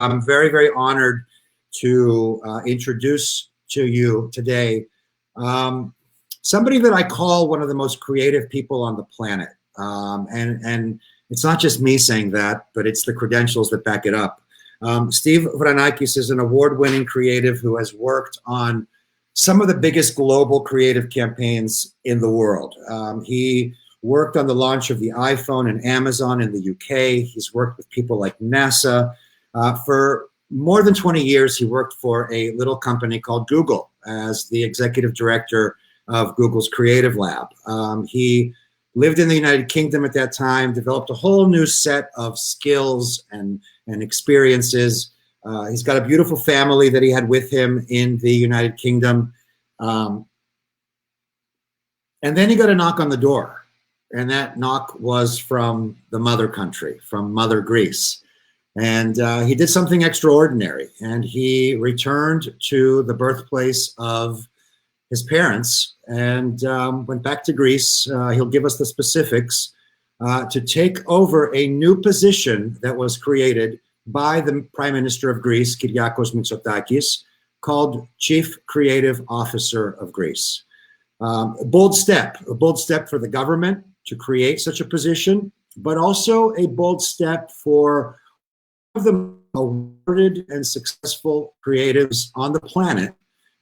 I'm very, very honored to introduce to you today somebody that I call one of the most creative people on the planet. And it's not just me saying that, but it's the credentials that back it up. Steve Vranakis is an award-winning creative who has worked on some of the biggest global creative campaigns in the world. He worked on the launch of the iPhone and Amazon in the UK. He's worked with people like NASA. For more than 20 years, he worked for a little company called Google as the executive director of Google's Creative Lab. He lived in the United Kingdom at that time, developed a whole new set of skills and experiences. He's got a beautiful family that he had with him in the United Kingdom. And then he got a knock on the door, and that knock was from the mother country, from Mother Greece. And he did something extraordinary, and he returned to the birthplace of his parents and went back to Greece. He'll give us the specifics to take over a new position that was created by the Prime Minister of Greece, Kyriakos Mitsotakis, called Chief Creative Officer of Greece. A bold step for the government to create such a position, but also a bold step for one of the awarded and successful creatives on the planet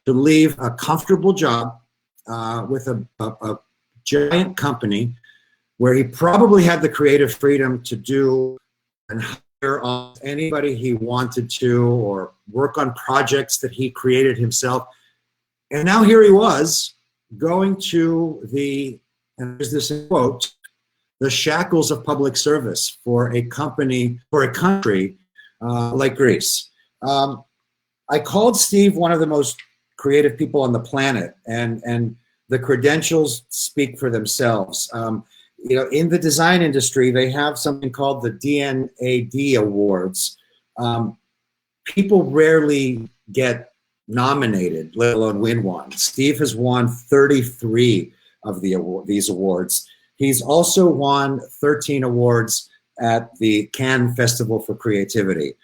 to leave a comfortable job with a giant company where he probably had the creative freedom to do and hire on anybody he wanted to or work on projects that he created himself. And now here he was going to the, and there's this quote, the shackles of public service for a company, for a country like Greece. I called Steve one of the most creative people on the planet, and the credentials speak for themselves. You know, in the design industry, they have something called the DNAD Awards. People rarely get nominated, let alone win one. Steve has won 33 of these awards. He's also won 13 awards at the Cannes Festival for Creativity.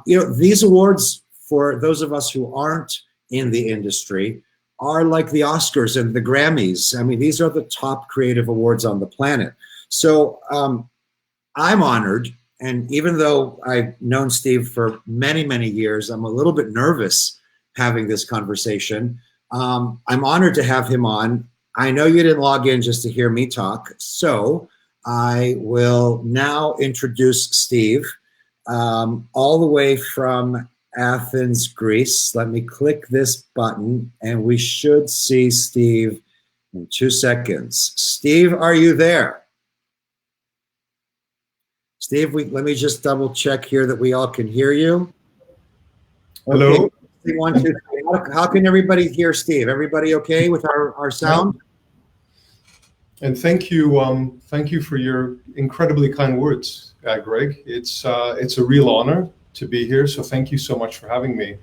You know, these awards, for those of us who aren't in the industry, are like the Oscars and the Grammys. I mean, these are the top creative awards on the planet. So I'm honored, and even though I've known Steve for many, many years, I'm a little bit nervous having this conversation. I'm honored to have him on. I know you didn't log in just to hear me talk, so I will now introduce Steve, all the way from Athens, Greece. Let me click this button and we should see Steve in 2 seconds. Steve, are you there? Steve, let me just double check here that we all can hear you. Hello. Okay. 1, 2, 3. How can everybody hear Steve? Everybody okay with our sound? And thank you for your incredibly kind words, Greg. It's a real honor to be here, so thank you so much for having me.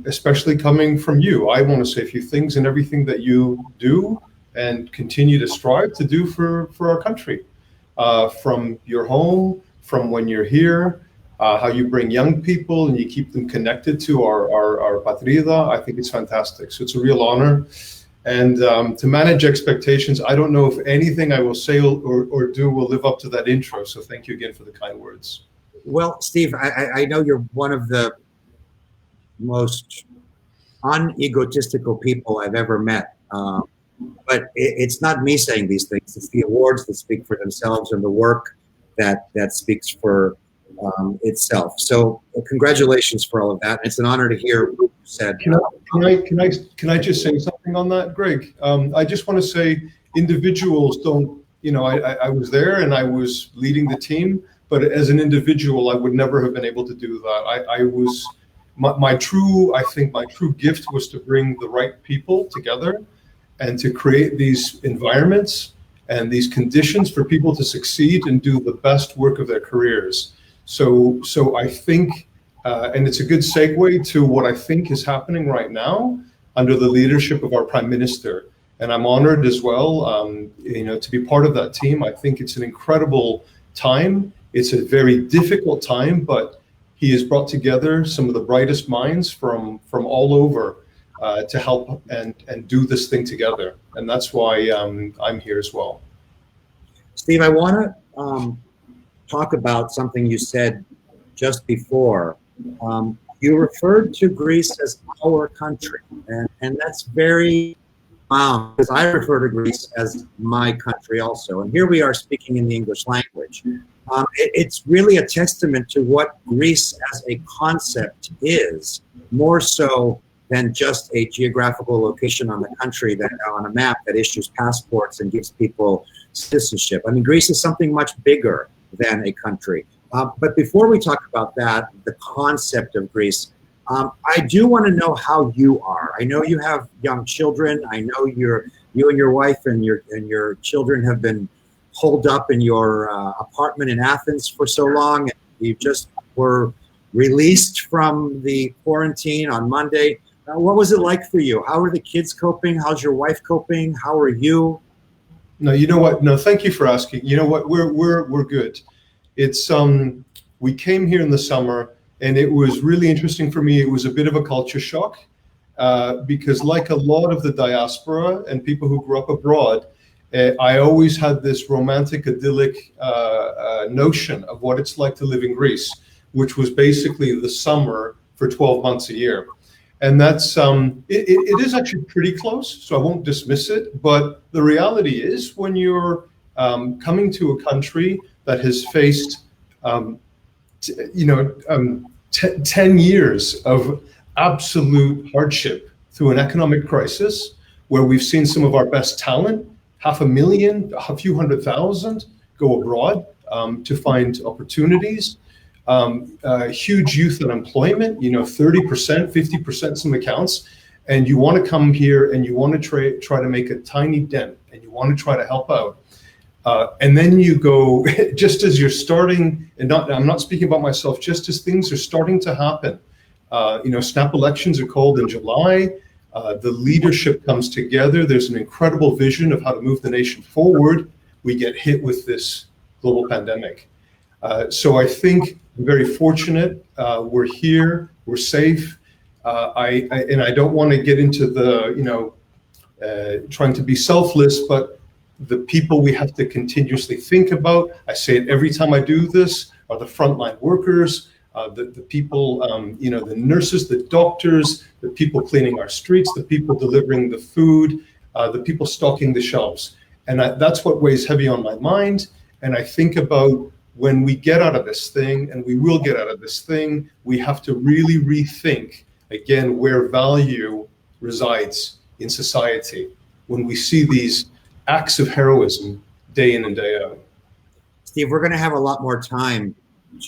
Especially coming from you, I want to say a few things and everything that you do and continue to strive to do for our country. From your home, from when you're here, how you bring young people and you keep them connected to our patrida, I think it's fantastic. So it's a real honor. And to manage expectations, I don't know if anything I will say or do will live up to that intro. So thank you again for the kind words. Well, Steve, I know you're one of the most unegotistical people I've ever met. But it's not me saying these things. It's the awards that speak for themselves and the work that speaks for itself. So congratulations for all of that. It's an honor to hear what you said. Can I just say something on that, Greg? I just want to say individuals don't, you know, I was there and I was leading the team, but as an individual, I would never have been able to do that. I was, my true gift was to bring the right people together and to create these environments and these conditions for people to succeed and do the best work of their careers. So I think, and it's a good segue to what I think is happening right now under the leadership of our Prime Minister. And I'm honored as well, you know, to be part of that team. I think it's an incredible time. It's a very difficult time, but he has brought together some of the brightest minds from all over to help and do this thing together. And that's why I'm here as well. Steve, I want to talk about something you said just before. You referred to Greece as our country, and that's very because I refer to Greece as my country also. And here we are speaking in the English language. It's really a testament to what Greece as a concept is, more so than just a geographical location on the country that on a map that issues passports and gives people citizenship. I mean, Greece is something much bigger than a country. But before we talk about that, the concept of Greece, I do want to know how you are. I know you have young children. I know you and your wife and your children have been holed up in your apartment in Athens for so long. And you just were released from the quarantine on Monday. What was it like for you? How are the kids coping? How's your wife coping? How are you? No, you know what? No, thank you for asking. You know what? We're good. It's we came here in the summer, and it was really interesting for me. It was a bit of a culture shock because, like a lot of the diaspora and people who grew up abroad, I always had this romantic, idyllic notion of what it's like to live in Greece, which was basically the summer for 12 months a year. And that's it is actually pretty close, so I won't dismiss it. But the reality is, when you're coming to a country that has faced 10 years of absolute hardship through an economic crisis, where we've seen some of our best talent, 500,000, a few 100,000, go abroad to find opportunities. Huge youth unemployment, 30%, 50%, some accounts, and you want to come here and you want to try to make a tiny dent and you want to try to help out. And then you go, just as you're starting, and I'm not speaking about myself, just as things are starting to happen. Snap elections are called in July. The leadership comes together. There's an incredible vision of how to move the nation forward. We get hit with this global pandemic. So I think I'm very fortunate. We're here. We're safe. I don't want to get into the, trying to be selfless, but the people we have to continuously think about, I say it every time I do this, are the frontline workers, the people, the nurses, the doctors, the people cleaning our streets, the people delivering the food, the people stocking the shelves. And that's what weighs heavy on my mind. And I think about when we get out of this thing, and we will get out of this thing, we have to really rethink, again, where value resides in society when we see these acts of heroism day in and day out. Steve, we're going to have a lot more time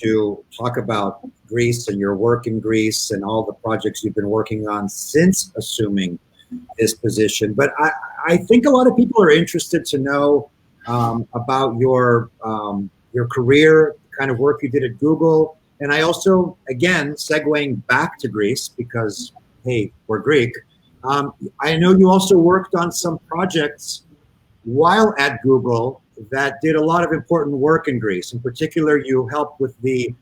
to talk about Greece and your work in Greece and all the projects you've been working on since assuming this position. But I think a lot of people are interested to know about your career, the kind of work you did at Google. And I also, again, segueing back to Greece because, hey, we're Greek. I know you also worked on some projects while at Google that did a lot of important work in Greece. In particular, you helped with the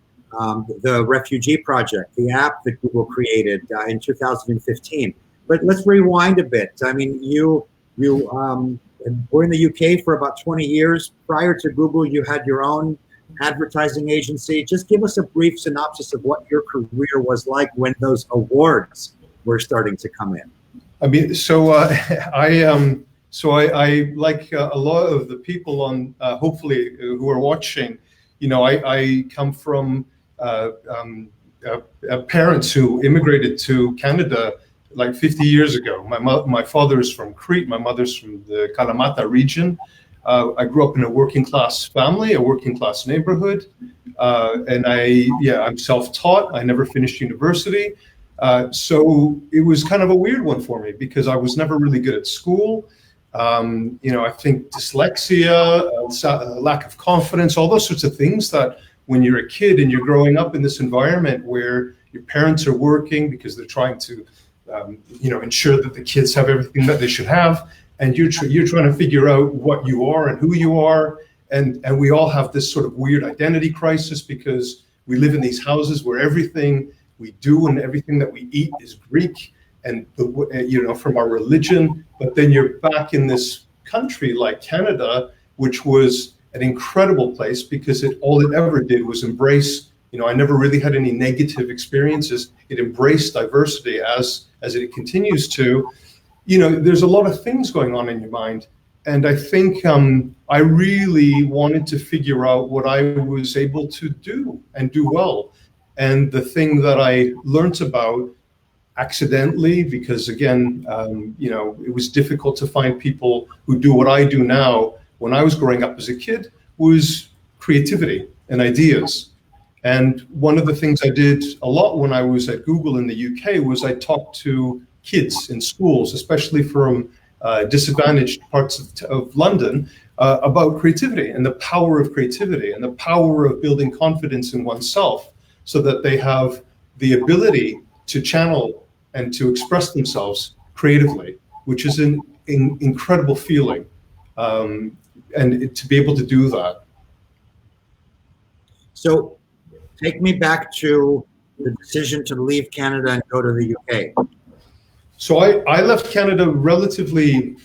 refugee project, the app that Google created in 2015. But let's rewind a bit. I mean, you were in the UK for about 20 years. Prior to Google, you had your own advertising agency. Just give us a brief synopsis of what your career was like when those awards were starting to come in. I mean, so I like a lot of the people on, hopefully, who are watching, I come from parents who immigrated to Canada like 50 years ago. My father is from Crete. My mother's from the Kalamata region. I grew up in a working class family, a working class neighborhood. And I'm self-taught. I never finished university. So it was kind of a weird one for me because I was never really good at school. I think dyslexia, lack of confidence, all those sorts of things that when you're a kid and you're growing up in this environment where your parents are working because they're trying to, ensure that the kids have everything that they should have, and you're trying to figure out what you are and who you are, and we all have this sort of weird identity crisis because We live in these houses where everything we do and everything that we eat is Greek and, from our religion. But then you're back in this country like Canada, which was an incredible place because all it ever did was embrace, I never really had any negative experiences. It embraced diversity as it continues to. There's a lot of things going on in your mind. And I think I really wanted to figure out what I was able to do and do well. And the thing that I learned about accidentally, because again, it was difficult to find people who do what I do now when I was growing up as a kid, was creativity and ideas. And one of the things I did a lot when I was at Google in the UK was I talked to kids in schools, especially from disadvantaged parts of London, about creativity and the power of creativity and the power of building confidence in oneself so that they have the ability to channel and to express themselves creatively, which is an incredible feeling, and to be able to do that. So take me back to the decision to leave Canada and go to the UK. So I left Canada relatively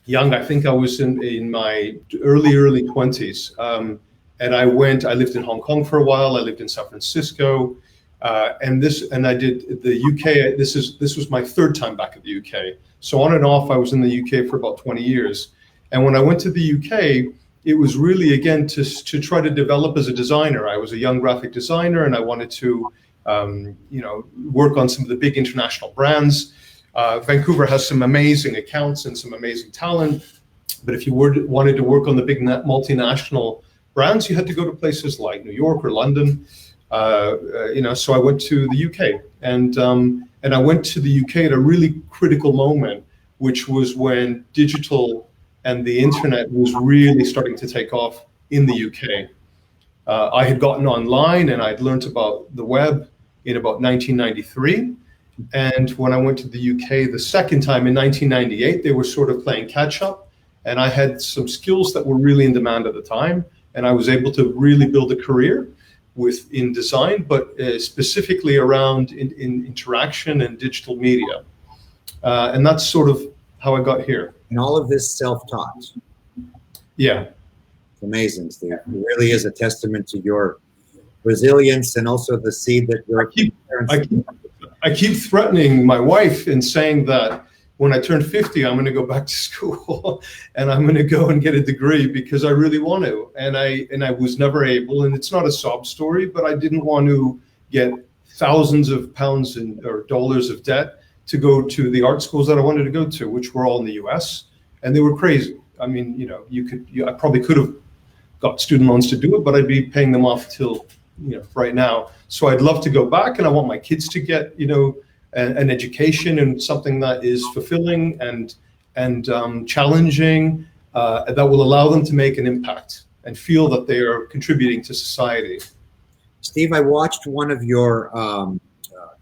young. I think I was in my early 20s. And I lived in Hong Kong for a while. I lived in San Francisco. And I did the UK. This was my third time back at the UK. So on and off, I was in the UK for about 20 years. And when I went to the UK, it was really, again, to try to develop as a designer. I was a young graphic designer, and I wanted to, work on some of the big international brands. Vancouver has some amazing accounts and some amazing talent. But if you wanted to work on the big multinational brands, you had to go to places like New York or London. So I went to the UK, and I went to the UK at a really critical moment, which was when digital and the internet was really starting to take off in the UK. I had gotten online and I'd learned about the web in about 1993. And when I went to the UK the second time in 1998, they were sort of playing catch up. And I had some skills that were really in demand at the time. And I was able to really build a career in design, but specifically around in interaction and digital media. And that's sort of how I got here. And all of this self-taught. Yeah. It's amazing, Steve. It really is a testament to your resilience and also the seed that your parents... I keep threatening my wife and saying that when I turn 50, I'm going to go back to school and I'm going to go and get a degree because I really want to. And I was never able, and it's not a sob story, but I didn't want to get thousands of pounds or dollars of debt to go to the art schools that I wanted to go to, which were all in the US, and they were crazy. I mean, I probably could have got student loans to do it, but I'd be paying them off till, right now. So I'd love to go back, and I want my kids to get, an education and something that is fulfilling and challenging, that will allow them to make an impact and feel that they are contributing to society. Steve, I watched one of your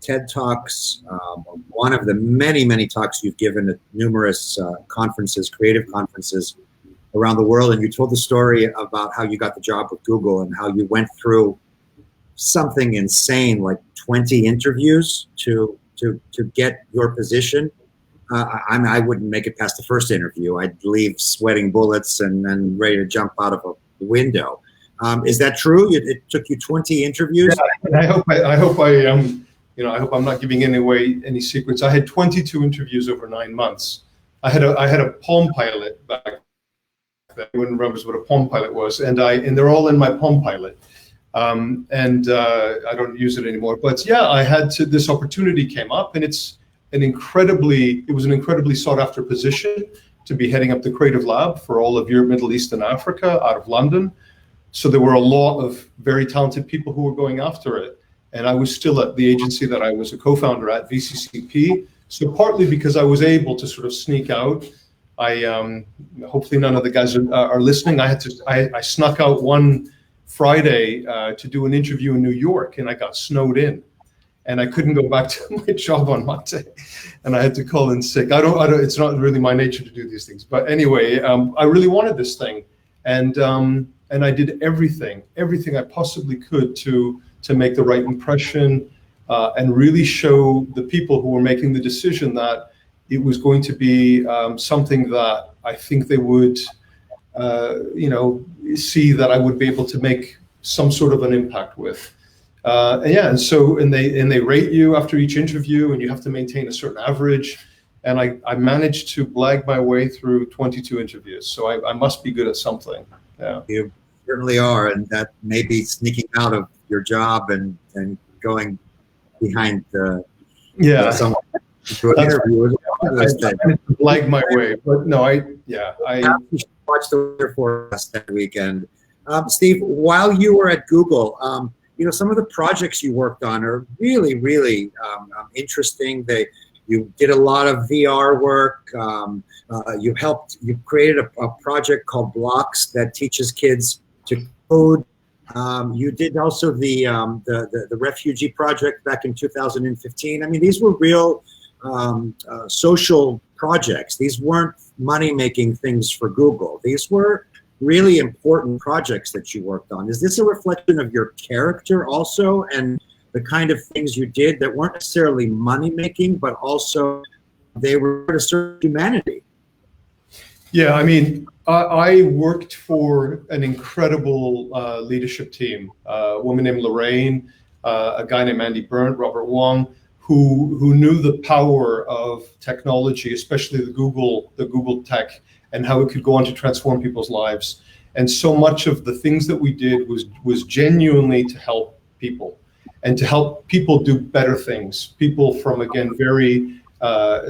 TED Talks, one of the many, many talks you've given at numerous conferences, creative conferences around the world, and you told the story about how you got the job with Google and how you went through something insane, like 20 interviews to get your position. I wouldn't make it past the first interview. I'd leave sweating bullets and ready to jump out of a window. Is that true? It took you 20 interviews? Yeah, I hope I'm not giving away any secrets. I had 22 interviews over 9 months. I had a Palm Pilot back then. Everyone remembers what a Palm Pilot was, and they're all in my Palm Pilot. I don't use it anymore. But yeah, I had to. This opportunity came up, and it was an incredibly sought after position to be heading up the creative lab for all of Europe, Middle East, and Africa out of London. So there were a lot of very talented people who were going after it. And I was still at the agency that I was a co-founder at, VCCP. So partly because I was able to sort of sneak out, hopefully none of the guys are listening. I snuck out one Friday to do an interview in New York, and I got snowed in, and I couldn't go back to my job on Monday, and I had to call in sick. It's not really my nature to do these things, but anyway, I really wanted this thing, and I did everything I possibly could to to make the right impression, and really show the people who were making the decision that it was going to be something that I think they would, see that I would be able to make some sort of an impact with. And they rate you after each interview, and you have to maintain a certain average. And I managed to blag my way through 22 interviews, so I must be good at something. Yeah, you certainly are, and that may be sneaking out of your job and going behind the some to an interview. I managed to blag my way, but no, I watched the weather forecast that weekend. Steve, while you were at Google, some of the projects you worked on are really, really interesting. You did a lot of VR work. You created a project called Blocks that teaches kids to code. You did also the refugee project back in 2015. I mean, these were real social projects. These weren't money-making things for Google. These were really important projects that you worked on. Is this a reflection of your character also, and the kind of things you did that weren't necessarily money-making, but also they were to serve humanity? Yeah, I mean, I worked for an incredible leadership team, a woman named Lorraine, a guy named Andy Berndt, Robert Wong, who knew the power of technology, especially the Google tech, and how it could go on to transform people's lives. And so much of the things that we did was genuinely to help people, and to help people do better things. People from, again, very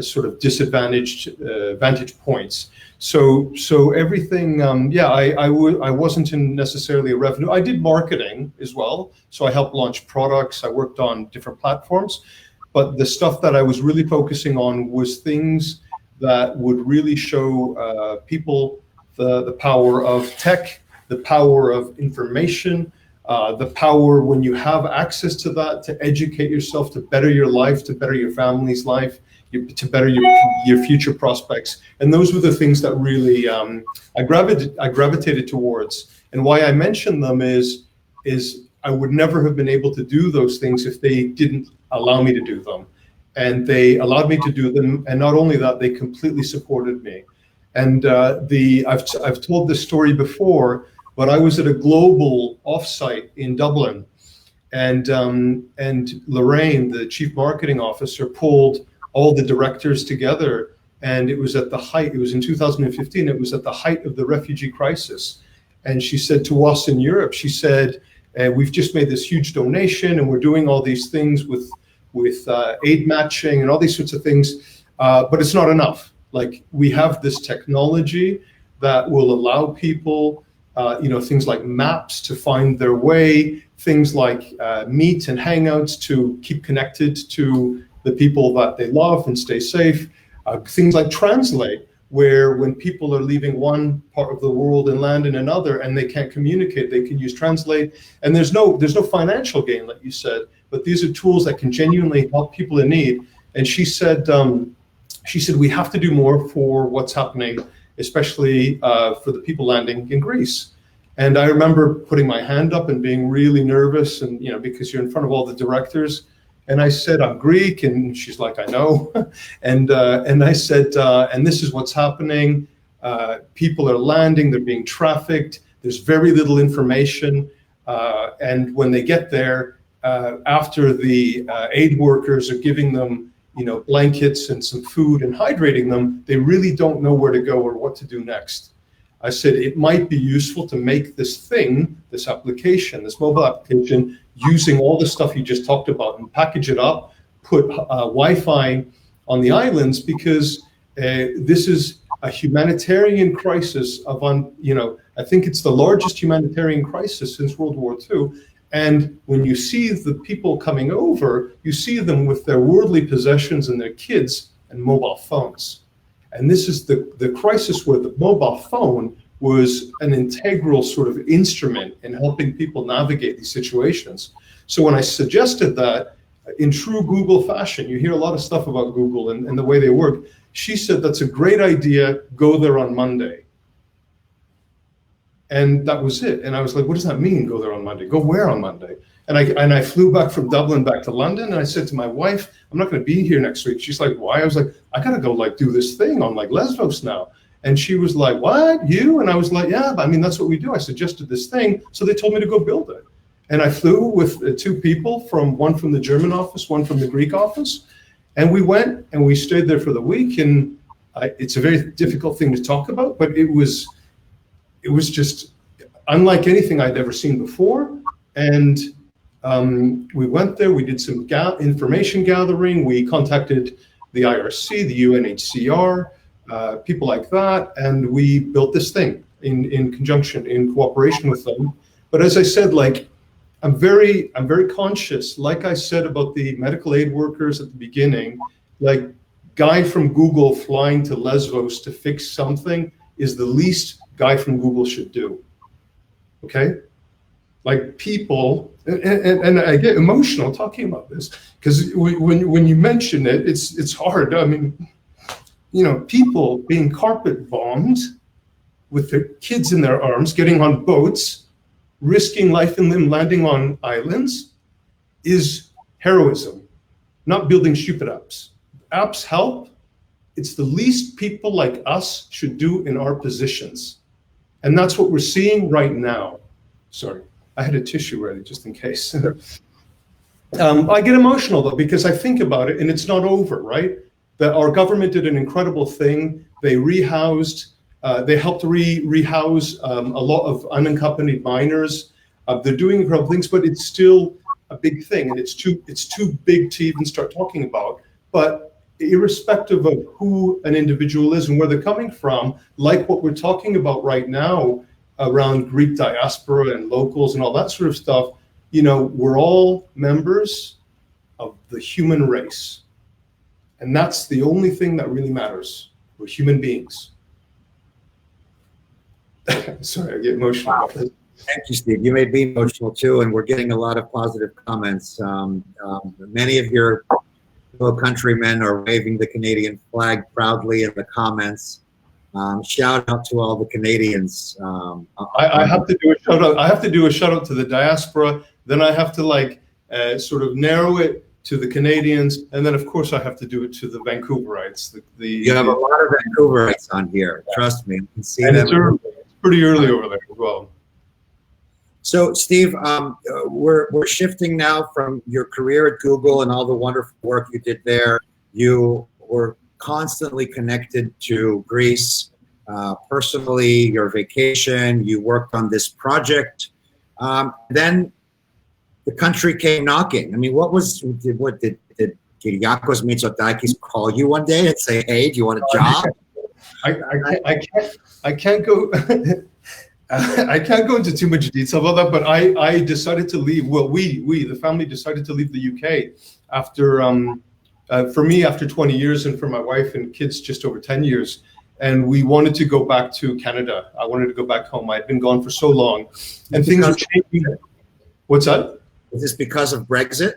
sort of disadvantaged vantage points. So everything, I wasn't in necessarily a revenue. I did marketing as well. So I helped launch products. I worked on different platforms. But the stuff that I was really focusing on was things that would really show people the power of tech, the power of information, the power, when you have access to that, to educate yourself, to better your life, to better your family's life, to better your future prospects. And those were the things that really I gravitated towards. And why I mention them is I would never have been able to do those things if they didn't allow me to do them. And they allowed me to do them. And not only that, they completely supported me. And I've told this story before, but I was at a global offsite in Dublin, and Lorraine, the chief marketing officer, pulled all the directors together, and it was at the height. It was in 2015. It was at the height of the refugee crisis, and she said to us in Europe, she said, "We've just made this huge donation, and we're doing all these things with aid matching and all these sorts of things, but it's not enough. Like, we have this technology that will allow people, things like maps to find their way, things like Meet and Hangouts to keep connected to the people that they love and stay safe, things like Translate, where when people are leaving one part of the world and land in another and they can't communicate, they can use Translate. And there's no financial gain, like you said, but these are tools that can genuinely help people in need." And she said, we have to do more for what's happening, especially for the people landing in Greece. And I remember putting my hand up and being really nervous, and because you're in front of all the directors. And I said, "I'm Greek," and she's like, "I know." and I said, "And this is what's happening. People are landing; they're being trafficked. There's very little information, and when they get there, after the aid workers are giving them, blankets and some food and hydrating them, they really don't know where to go or what to do next." I said, "It might be useful to make this application, this mobile application, using all the stuff you just talked about, and package it up, put Wi-Fi on the islands, because this is a humanitarian crisis I think it's the largest humanitarian crisis since World War II. And when you see the people coming over, you see them with their worldly possessions and their kids and mobile phones. And this is the crisis where the mobile phone was an integral sort of instrument in helping people navigate these situations. So when I suggested that, in true Google fashion, you hear a lot of stuff about Google and the way they work, she said, "That's a great idea, go there on Monday." And that was it. And I was like, "What does that mean, go there on Monday? Go where on Monday?" And I flew back from Dublin back to London, and I said to my wife, I'm not going to be here next week. She's like, why? I was like, I got to go like do this thing on like Lesbos now. And she was like, what, you? And I was like, yeah, but I mean, that's what we do. I suggested this thing. So they told me to go build it. And I flew with two people, one from the German office, one from the Greek office. And we went and we stayed there for the week. And it's a very difficult thing to talk about, but it was just unlike anything I'd ever seen before. And we went there, we did some information gathering. We contacted the IRC, the UNHCR, people like that. And we built this thing in conjunction, in cooperation with them. But as I said, like, I'm very conscious, like I said about the medical aid workers at the beginning, like guy from Google flying to Lesbos to fix something is the least guy from Google should do. Okay? Like people, and I get emotional talking about this because when you mention it, it's hard. I mean, you know, people being carpet bombed with their kids in their arms, getting on boats, risking life and limb, landing on islands, is heroism, not building stupid apps. Apps help. It's the least people like us should do in our positions. And that's what we're seeing right now. Sorry, I had a tissue ready just in case. I get emotional though, because I think about it and it's not over, right? That our government did an incredible thing. They rehoused, they helped rehouse a lot of unaccompanied minors. They're doing incredible things, but it's still a big thing, and it's too big to even start talking about. But irrespective of who an individual is and where they're coming from, like what we're talking about right now around Greek diaspora and locals and all that sort of stuff, you know, we're all members of the human race. And that's the only thing that really matters. We're human beings. Sorry, I get emotional about this. Thank you, Steve. You made me emotional too, and we're getting a lot of positive comments. Many of your fellow countrymen are waving the Canadian flag proudly in the comments. Shout out to all the Canadians. I have to do a shout out. I have to do a shout out to the diaspora. Then I have to like sort of narrow it to the Canadians, and then of course I have to do it to the Vancouverites. You have a lot of Vancouverites on here. Trust me, I can see and them. It's pretty early over there as well. So, Steve, we're shifting now from your career at Google and all the wonderful work you did there. You were constantly connected to Greece, personally, your vacation. You worked on this project. Then the country came knocking. I mean, did Kyriakos Mitsotakis call you one day and say, "Hey, do you want a job?" I can't go. I can't go into too much detail about that, but I decided to leave. Well, the family decided to leave the UK after, for me, after 20 years, and for my wife and kids, just over 10 years. And we wanted to go back to Canada. I wanted to go back home. I'd been gone for so long, and things were changing. What's that? Is this because of Brexit?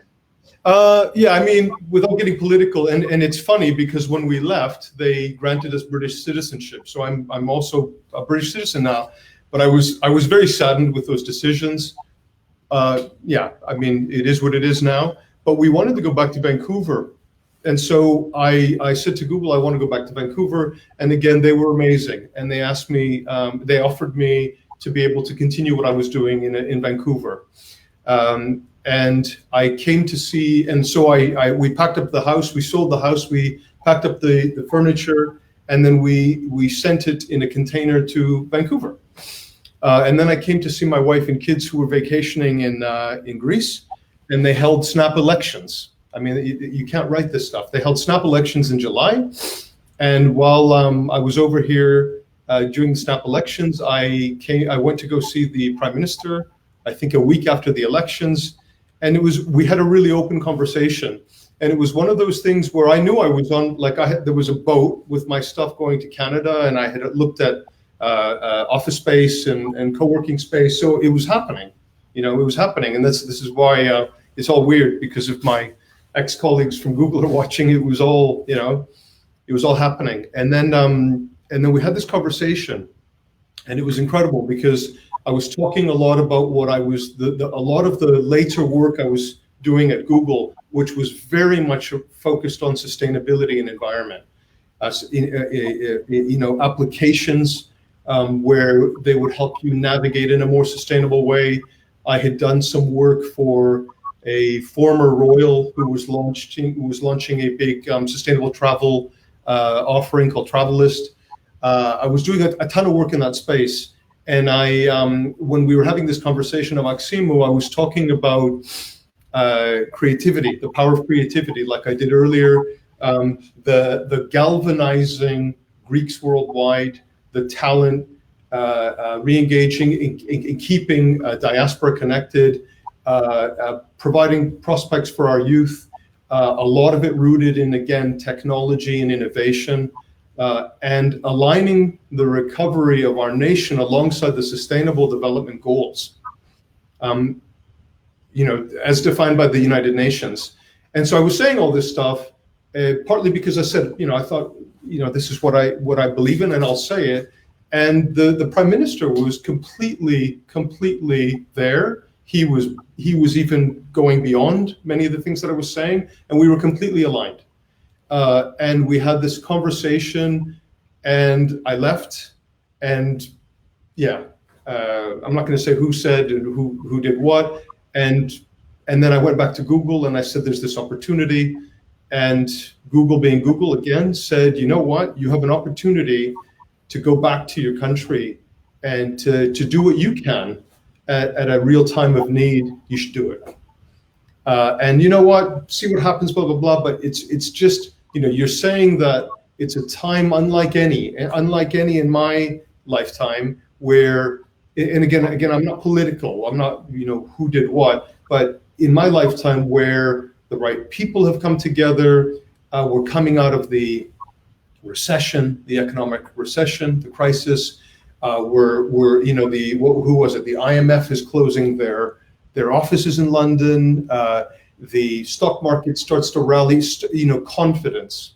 Yeah, I mean, without getting political, and it's funny because when we left, they granted us British citizenship. So I'm also a British citizen now. But I was very saddened with those decisions. Yeah, I mean, it is what it is now. But we wanted to go back to Vancouver. And so I said to Google, I want to go back to Vancouver. And again, they were amazing. And they asked me, they offered me to be able to continue what I was doing in Vancouver. And I came to see, and so we packed up the house, we sold the house, we packed up the furniture, and then we sent it in a container to Vancouver. And then I came to see my wife and kids who were vacationing in Greece, and they held snap elections. I mean, you can't write this stuff. They held snap elections in July, and while I was over here during the snap elections, I went to go see the Prime Minister, I think a week after the elections, and we had a really open conversation. And it was one of those things where I knew I was on, like there was a boat with my stuff going to Canada, and I had looked at office space and co-working space. So it was happening, it was happening. And this is why it's all weird, because if my ex-colleagues from Google are watching, it was all, it was all happening. And then we had this conversation, and it was incredible because I was talking a lot about what I was, a lot of the later work I was doing at Google, which was very much focused on sustainability and environment. Applications where they would help you navigate in a more sustainable way. I had done some work for a former royal who was launching a big sustainable travel offering called Travelist. I was doing a ton of work in that space, and when we were having this conversation at Maximu, I was talking about creativity, the power of creativity, like I did earlier, the galvanizing Greeks worldwide, the talent, re-engaging in keeping diaspora connected, providing prospects for our youth, a lot of it rooted in, again, technology and innovation, and aligning the recovery of our nation alongside the Sustainable Development Goals, as defined by the United Nations. And so I was saying all this stuff, partly because I said, I thought, this is what I believe in, and I'll say it. And the Prime Minister was completely there. He was even going beyond many of the things that I was saying, and we were completely aligned. And we had this conversation, and I left, and I'm not going to say who said and who did what, and then I went back to Google and I said, there's this opportunity, and Google, being Google again, said, you know what, you have an opportunity to go back to your country and to do what you can at a real time of need. You should do it. And you know what, see what happens, blah, blah, blah. But it's just, you're saying that it's a time unlike any in my lifetime where, and again, I'm not political. I'm not, who did what, but in my lifetime where the right people have come together, we're coming out of the recession, the economic recession, the crisis. Who was it? The IMF is closing their offices in London. The stock market starts to rally. Confidence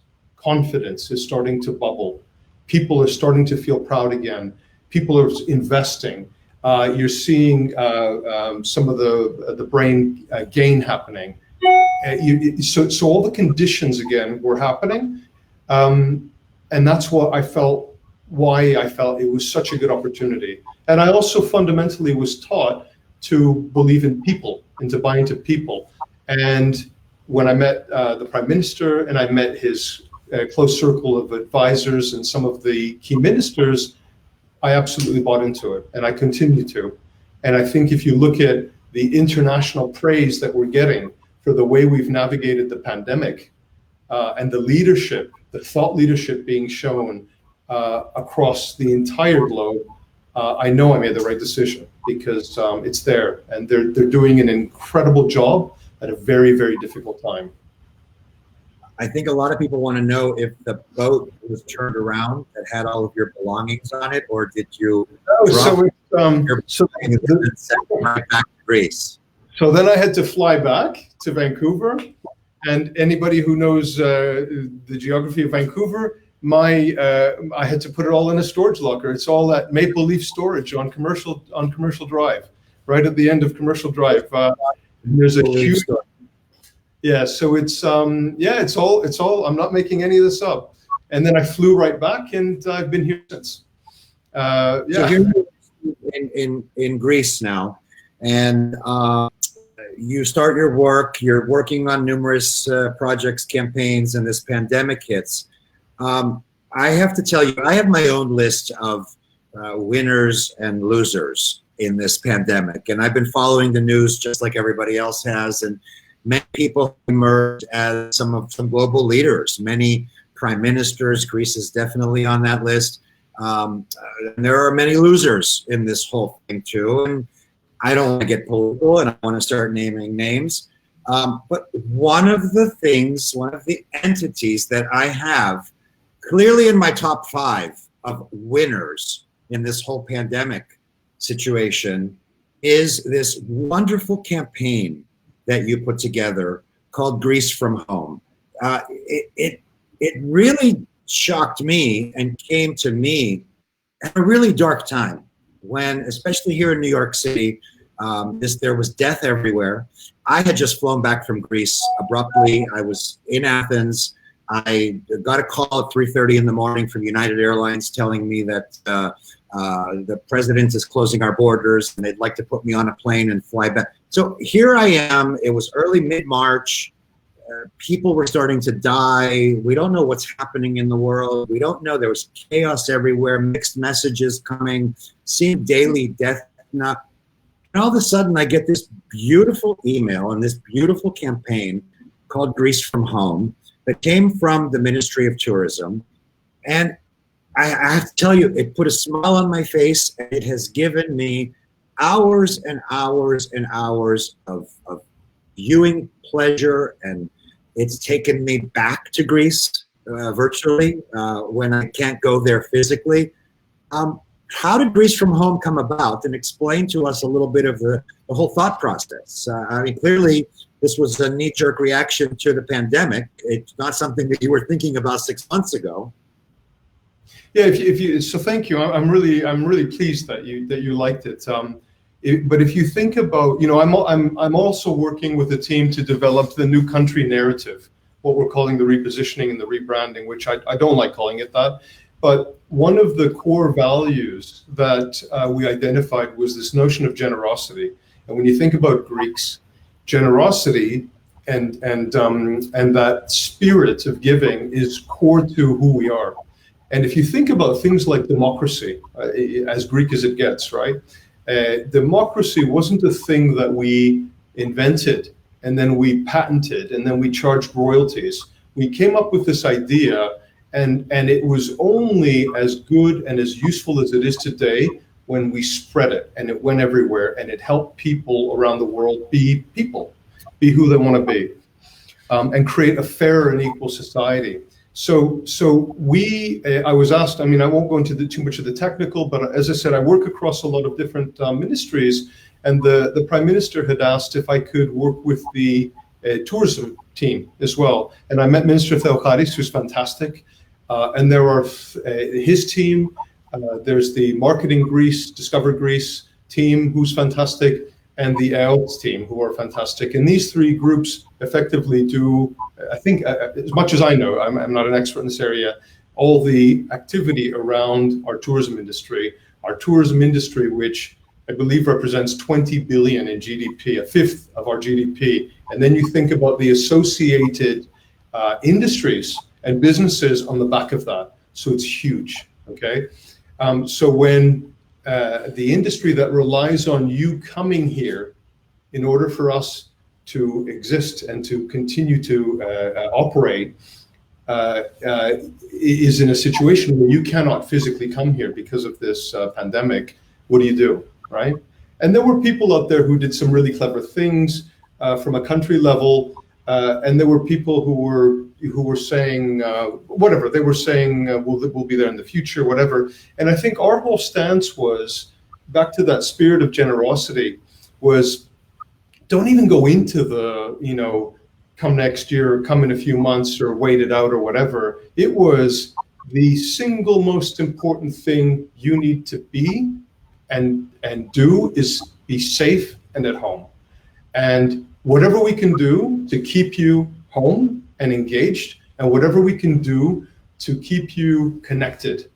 is starting to bubble. People are starting to feel proud again. People are investing. You're seeing some of the brain gain happening. So all the conditions again were happening, and that's what I felt. Why I felt it was such a good opportunity. And I also fundamentally was taught to believe in people and to buy into people. And when I met the Prime Minister and I met his close circle of advisors and some of the key ministers, I absolutely bought into it, and I continue to. And I think if you look at the international praise that we're getting for the way we've navigated the pandemic, and the leadership, the thought leadership being shown across the entire globe, I know I made the right decision, because it's there, and they're doing an incredible job at a very, very difficult time. I think a lot of people want to know if the boat was turned around that had all of your belongings on it, or did you right back to Greece? So then I had to fly back to Vancouver, and anybody who knows the geography of Vancouver, I had to put it all in a storage locker. It's all at Maple Leaf Storage on Commercial Drive, right at the end of Commercial Drive. There's a huge. Yeah, so it's all. I'm not making any of this up. And then I flew right back, and I've been here since. So you're in Greece now, and you start your work. You're working on numerous projects, campaigns, and this pandemic hits. I have to tell you, I have my own list of winners and losers in this pandemic, and I've been following the news just like everybody else has, and many people emerged as some global leaders, many prime ministers. Greece is definitely on that list. And there are many losers in this whole thing too, and I don't want to get political and I want to start naming names. But one of the entities that I have clearly in my top 5 of winners in this whole pandemic situation is this wonderful campaign that you put together called Greece from Home. It really shocked me and came to me at a really dark time. when, especially here in New York City, there was death everywhere. I had just flown back from Greece abruptly. I was in Athens. I got a call at 3:30 in the morning from United Airlines telling me that the president is closing our borders and they'd like to put me on a plane and fly back. So here I am. It was early mid-March. People were starting to die. We don't know what's happening in the world. We don't know. There was chaos everywhere, mixed messages coming, seeing daily death. And all of a sudden, I get this beautiful email and this beautiful campaign called Greece from Home that came from the Ministry of Tourism. And I have to tell you, it put a smile on my face, and it has given me hours and hours and hours of viewing pleasure, and it's taken me back to Greece virtually when I can't go there physically. How did Greece from Home come about? And explain to us a little bit of the whole thought process. I mean, clearly, this was a knee-jerk reaction to the pandemic. It's not something that you were thinking about 6 months ago. Yeah, so thank you. I'm really pleased that you liked it. But if you think about, I'm also working with a team to develop the new country narrative, what we're calling the repositioning and the rebranding, which I don't like calling it that. But one of the core values that we identified was this notion of generosity. And when you think about Greeks, generosity and that spirit of giving is core to who we are. And if you think about things like democracy, as Greek as it gets, right? Democracy wasn't a thing that we invented and then we patented and then we charged royalties. We came up with this idea, and it was only as good and as useful as it is today when we spread it, and it went everywhere, and it helped people around the world be people, be who they want to be, and create a fairer and equal society. So I was asked, I mean, I won't go into too much of the technical, but as I said, I work across a lot of different ministries, and the Prime Minister had asked if I could work with the tourism team as well. And I met Minister Theocharis, who's fantastic, and there are his team, there's the Marketing Greece, Discover Greece team, who's fantastic, and the EOS team, who are fantastic. And these three groups effectively do, I think, as much as I know, I'm not an expert in this area, all the activity around our tourism industry, which I believe represents 20 billion in GDP, a fifth of our GDP. And then you think about the associated industries and businesses on the back of that. So it's huge, okay? So when the industry that relies on you coming here in order for us to exist and to continue to operate is in a situation where you cannot physically come here because of this pandemic, what do, right? And there were people out there who did some really clever things from a country level, and there were people who were saying whatever they were saying, we'll be there in the future, whatever. And I think our whole stance was back to that spirit of generosity. Was don't even go into the come next year, come in a few months, or wait it out or whatever. It was the single most important thing you need to be and do is be safe and at home. And whatever we can do to keep you home and engaged, and whatever we can do to keep you connected,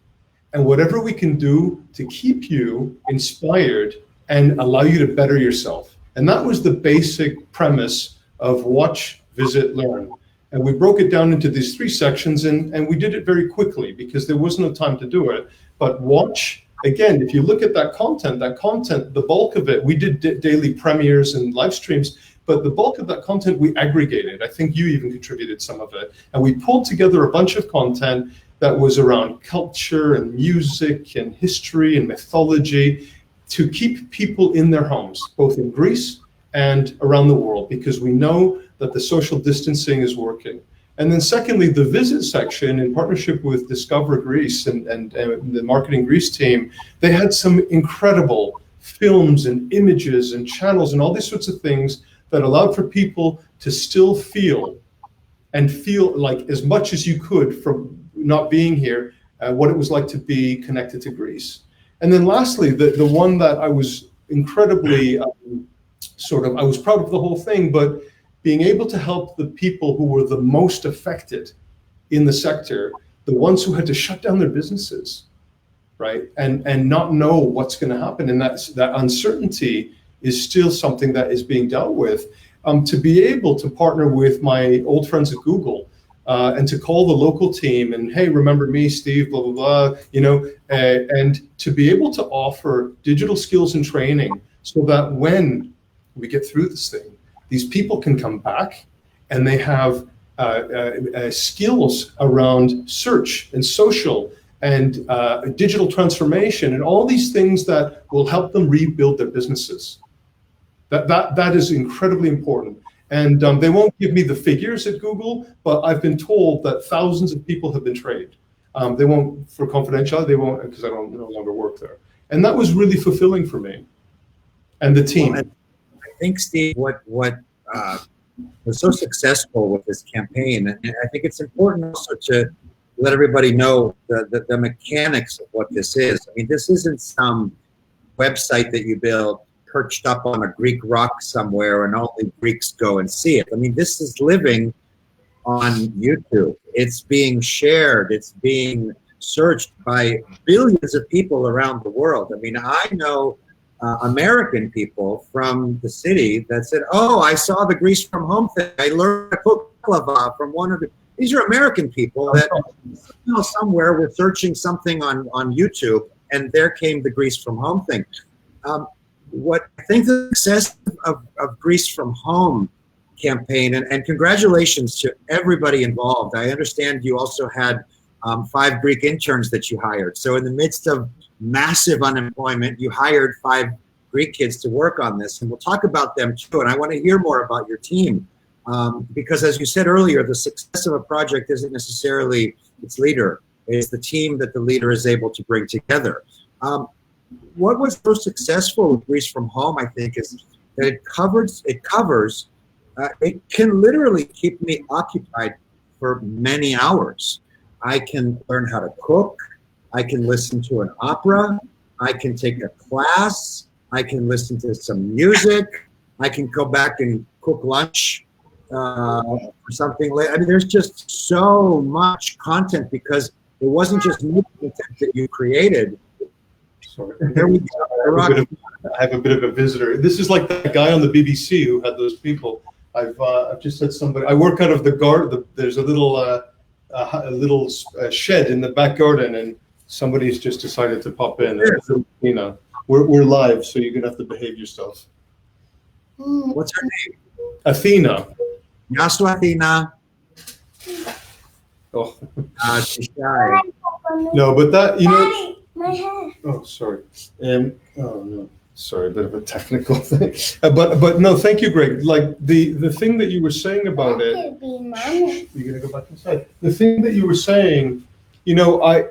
and whatever we can do to keep you inspired and allow you to better yourself. And that was the basic premise of Watch, Visit, Learn. And we broke it down into these three sections, and we did it very quickly because there was no time to do it. But Watch, again, if you look at that content, the bulk of it, we did daily premieres and live streams, but the bulk of that content we aggregated. I think you even contributed some of it. And we pulled together a bunch of content that was around culture and music and history and mythology to keep people in their homes, both in Greece and around the world, because we know that the social distancing is working. And then secondly, the visit section, in partnership with Discover Greece and the Marketing Greece team, they had some incredible films and images and channels and all these sorts of things that allowed for people to still feel like as much as you could from not being here, what it was like to be connected to Greece. And then lastly, the one that I was incredibly I was proud of the whole thing, but being able to help the people who were the most affected in the sector, the ones who had to shut down their businesses, right? And not know what's going to happen. And that uncertainty is still something that is being dealt with. To be able to partner with my old friends at Google and to call the local team and, hey, remember me, Steve, blah, blah, blah, and to be able to offer digital skills and training so that when we get through this thing, these people can come back and they have skills around search and social and digital transformation and all these things that will help them rebuild their businesses. That is incredibly important. And they won't give me the figures at Google, but I've been told that thousands of people have been trained. They won't, for confidentiality, they won't, because I don't no longer work there. And that was really fulfilling for me and the team. Well, I think, Steve, what was so successful with this campaign, and I think it's important also to let everybody know the mechanics of what this is. I mean, this isn't some website that you build perched up on a Greek rock somewhere and only Greeks go and see it. I mean, this is living on YouTube. It's being shared. It's being searched by billions of people around the world. I mean, I know American people from the city that said, oh, I saw the Greece from Home thing. I learned a baklava from one of the, these are American people that somewhere were searching something on YouTube, and there came the Greece from Home thing. What I think the success of Greece from Home campaign, and congratulations to everybody involved. I understand you also had 5 Greek interns that you hired. So in the midst of massive unemployment, you hired 5 Greek kids to work on this, and we'll talk about them too. And I want to hear more about your team, because as you said earlier, the success of a project isn't necessarily its leader. It's the team that the leader is able to bring together. What was so successful with Greece from Home, I think, is that it can literally keep me occupied for many hours. I can learn how to cook. I can listen to an opera. I can take a class. I can listen to some music. I can go back and cook lunch or something later. I mean, there's just so much content because it wasn't just new content that you created. Sorry. There we go. I have a bit of a visitor. This is like that guy on the BBC who had those people. I've just had somebody. I work out of the garden. There's a little shed in the back garden, and somebody's just decided to pop in. You know, we're live, so you're gonna have to behave yourself. What's her name? Athena. Yasu Athena. Oh. She's shy. No, but that, you know. My hair. Oh, sorry. Oh no, sorry, a bit of a technical thing. But no, thank you, Greg. Like the thing that you were saying about it. You're gonna go back inside. The thing that you were saying, you know, I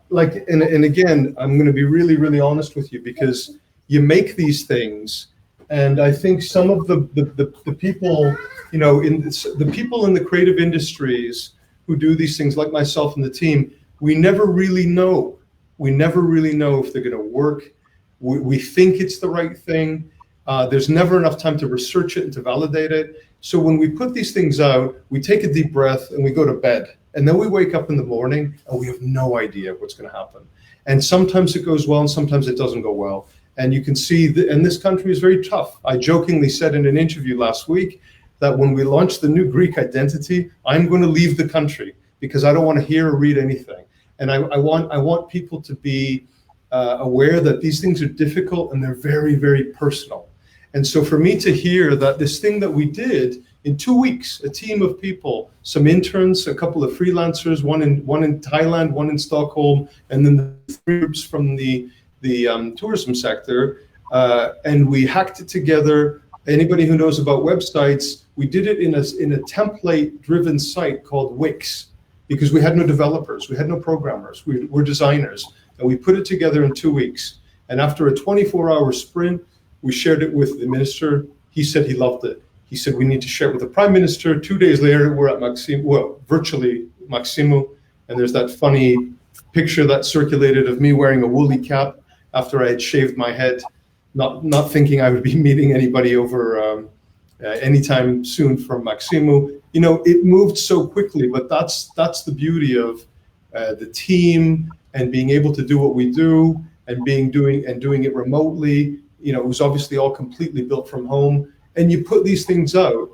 like, and again, I'm gonna be really, really honest with you, because you make these things, and I think some of the people, you know, the people in the creative industries who do these things, like myself and the team, we never really know. We never really know if they're going to work. We think it's the right thing. There's never enough time to research it and to validate it. So when we put these things out, we take a deep breath and we go to bed. And then we wake up in the morning and we have no idea what's going to happen. And sometimes it goes well and sometimes it doesn't go well. And you can see that, and this country is very tough. I jokingly said in an interview last week that when we launch the new Greek identity, I'm going to leave the country because I don't want to hear or read anything. And I want people to be aware that these things are difficult and they're very, very personal. And so for me to hear that this thing that we did in 2 weeks, a team of people, some interns, a couple of freelancers, one in Thailand, one in Stockholm, and then the 3 groups from the tourism sector, and we hacked it together. Anybody who knows about websites, we did it in a template-driven site called Wix. Because we had no developers, we had no programmers, we're designers. And we put it together in 2 weeks. And after a 24-hour sprint, we shared it with the minister. He said he loved it. He said, we need to share it with the prime minister. 2 days later, we're at virtually Maximo. And there's that funny picture that circulated of me wearing a woolly cap after I had shaved my head, not thinking I would be meeting anybody over anytime soon from Maximu. You know, it moved so quickly, but that's the beauty of the team and being able to do what we do and doing it remotely. You know, it was obviously all completely built from home, and you put these things out.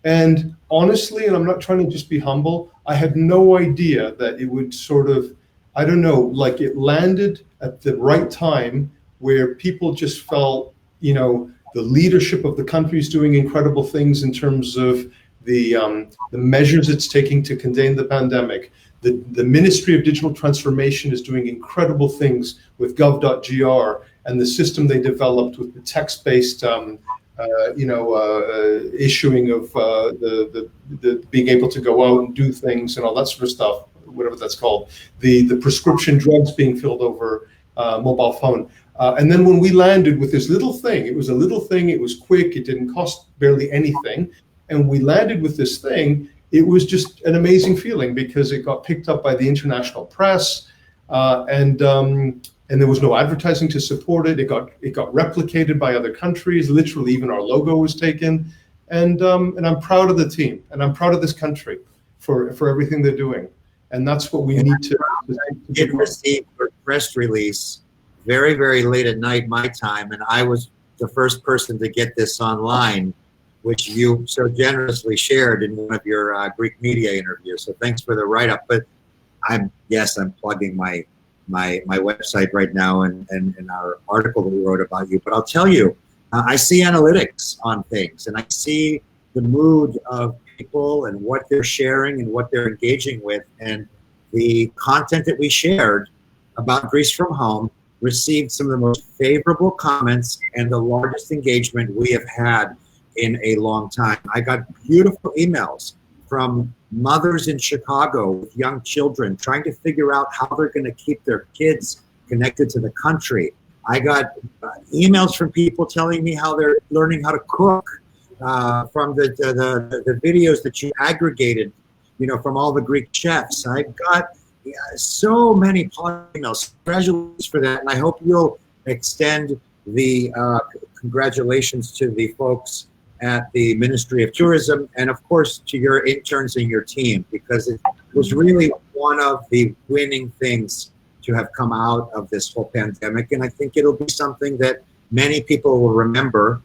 And honestly, and I'm not trying to just be humble, I had no idea that it would sort of, I don't know, like it landed at the right time where people just felt, you know, the leadership of the country is doing incredible things in terms of the measures it's taking to contain the pandemic. The Ministry of Digital Transformation is doing incredible things with gov.gr and the system they developed with the text-based issuing of the being able to go out and do things and all that sort of stuff, whatever that's called. The prescription drugs being filled over mobile phone. And then when we landed with this little thing, it was a little thing, it was quick, it didn't cost barely anything. And we landed with this thing, it was just an amazing feeling because it got picked up by the international press, and there was no advertising to support it. It got replicated by other countries. Literally, even our logo was taken. And I'm proud of the team, and I'm proud of this country for everything they're doing. And that's what we need to. Did receive a press release very, very late at night, my time, and I was the first person to get this online, which you so generously shared in one of your Greek media interviews. So thanks for the write-up. But I'm plugging my website right now and our article that we wrote about you. But I'll tell you, I see analytics on things, and I see the mood of people and what they're sharing and what they're engaging with. And the content that we shared about Greece from Home received some of the most favorable comments and the largest engagement we have had in a long time. I got beautiful emails from mothers in Chicago with young children trying to figure out how they're going to keep their kids connected to the country. I got emails from people telling me how they're learning how to cook from the videos that you aggregated, you know, from all the Greek chefs. I got so many emails. Congratulations for that, and I hope you'll extend the congratulations to the folks at the Ministry of Tourism, and of course to your interns and your team, because it was really one of the winning things to have come out of this whole pandemic. And I think it'll be something that many people will remember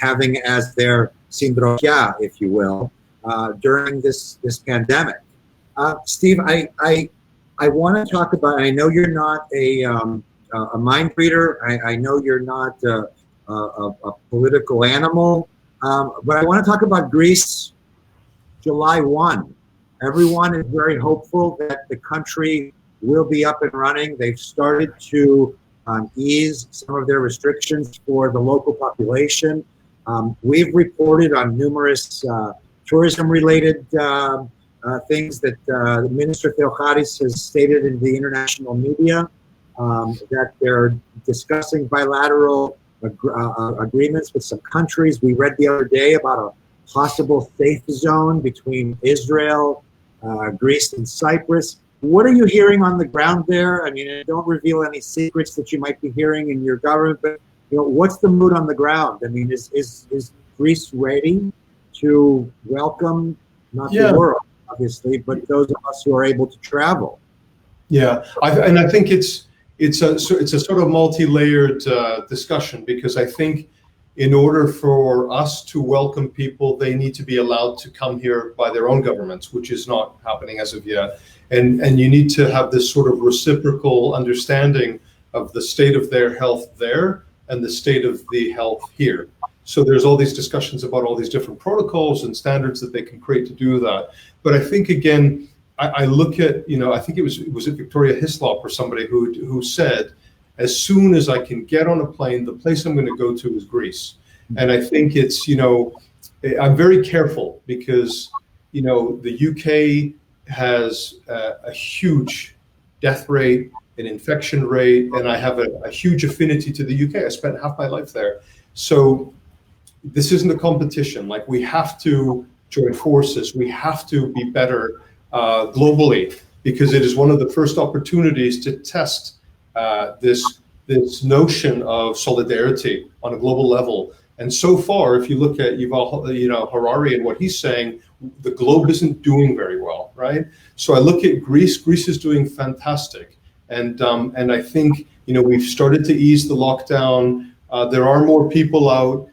having as their syndromia, if you will, during this pandemic. Steve, I want to talk about, I know you're not a mind reader, I know you're not a political animal, but I want to talk about Greece, July 1. Everyone is very hopeful that the country will be up and running. They've started to ease some of their restrictions for the local population. We've reported on numerous tourism-related things that Minister Theocharis has stated in the international media, that they're discussing bilateral agreements with some countries. We read the other day about a possible safe zone between Israel, Greece, and Cyprus. What are you hearing on the ground there? I mean, don't reveal any secrets that you might be hearing in your government, but you know, what's the mood on the ground? I mean, is Greece ready to welcome not the world, obviously, but those of us who are able to travel? Yeah, and I think it's a sort of multi-layered discussion, because I think in order for us to welcome people, they need to be allowed to come here by their own governments, which is not happening as of yet. And you need to have this sort of reciprocal understanding of the state of their health there and the state of the health here. So there's all these discussions about all these different protocols and standards that they can create to do that. But I think, again, I look at, you know, I think it was Victoria Hislop or somebody who said, as soon as I can get on a plane, the place I'm going to go to is Greece. And I think it's, you know, I'm very careful because, you know, the UK has a huge death rate, an infection rate, and I have a huge affinity to the UK. I spent half my life there. So this isn't a competition. Like, we have to join forces. We have to be better globally, because it is one of the first opportunities to test this this notion of solidarity on a global level. And so far, if you look at Harari and what he's saying, the globe isn't doing very well, right? So I look at Greece. Greece is doing fantastic, and I think we've started to ease the lockdown. There are more people out.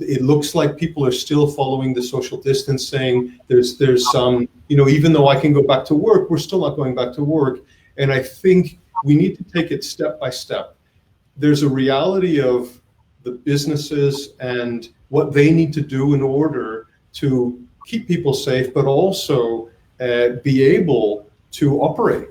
It looks like people are still following the social distancing. There's some, even though I can go back to work, we're still not going back to work. And I think we need to take it step by step. There's a reality of the businesses and what they need to do in order to keep people safe, but also be able to operate.